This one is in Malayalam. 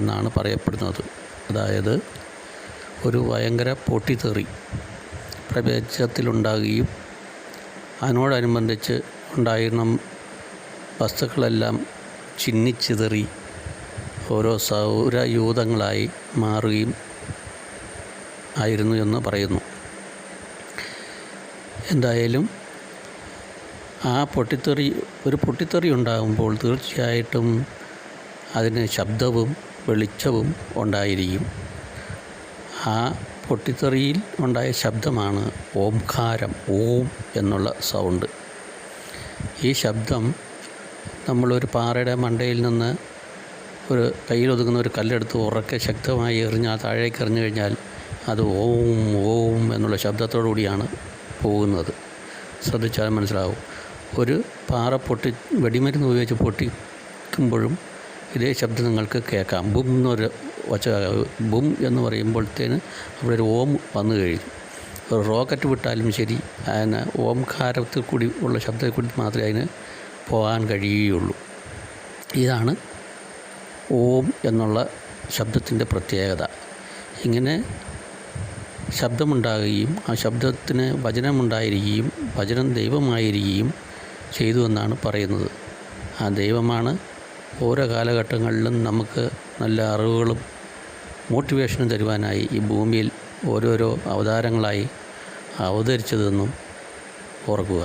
എന്നാണ് പറയപ്പെടുന്നത്. അതായത് ഒരു ഭയങ്കര പൊട്ടിത്തെറി പ്രപഞ്ചത്തിലുണ്ടാകുകയും അതിനോടനുബന്ധിച്ച് ഉണ്ടായിരുന്ന വസ്തുക്കളെല്ലാം ചിന്നിച്ചിതറി ഓരോ സൗരയൂഥങ്ങളായി മാറുകയും ആയിരുന്നു എന്ന് പറയുന്നു. എന്തായാലും ഒരു പൊട്ടിത്തെറി ഉണ്ടാകുമ്പോൾ തീർച്ചയായിട്ടും അതിന് ശബ്ദവും വെളിച്ചവും ഉണ്ടായിരിക്കും. ആ പൊട്ടിത്തെറിയിൽ ഉണ്ടായ ശബ്ദമാണ് ഓംകാരം, ഓം എന്നുള്ള സൗണ്ട്. ഈ ശബ്ദം നമ്മളൊരു പാറയുടെ മണ്ടയിൽ നിന്ന് ഒരു കയ്യിലൊതുങ്ങുന്ന ഒരു കല്ലെടുത്ത് ഉറക്കെ ശക്തമായി എറിഞ്ഞാൽ താഴേക്ക് എറിഞ്ഞു കഴിഞ്ഞാൽ അത് ഓം ഓം എന്നുള്ള ശബ്ദത്തോടു കൂടിയാണ് പോകുന്നത്. ശ്രദ്ധിച്ചാൽ മനസ്സിലാവും. ഒരു പാറ വെടിമരുന്ന് ഉപയോഗിച്ച് പൊട്ടിക്കുമ്പോഴും ഇതേ ശബ്ദം നിങ്ങൾക്ക് കേൾക്കാം. ബും എന്നൊരു ഒച്ച, ബും എന്ന് പറയുമ്പോഴത്തേന് അവിടെ ഒരു ഓം വന്നു കഴിഞ്ഞു. ഒരു റോക്കറ്റ് വിട്ടാലും ശരി, അതിന് ഓംകാരത്തിൽ കൂടി ഉള്ള ശബ്ദത്തിൽ കൂടി മാത്രമേ അതിന് പോകാൻ കഴിയുകയുള്ളൂ. ഇതാണ് ഓം എന്നുള്ള ശബ്ദത്തിൻ്റെ പ്രത്യേകത. ഇങ്ങനെ ശബ്ദമുണ്ടാകുകയും ആ ശബ്ദത്തിന് വചനമുണ്ടായിരിക്കുകയും വചനം ദൈവമായിരിക്കുകയും ചെയ്തു എന്നാണ് പറയുന്നത്. ആ ദൈവമാണ് ഓരോ കാലഘട്ടങ്ങളിലും നമുക്ക് നല്ല അറിവുകളും മോട്ടിവേഷനും തരുവാനായി ഈ ഭൂമിയിൽ ഓരോരോ അവതാരങ്ങളായി അവതരിച്ചതെന്നും ഓർക്കുക.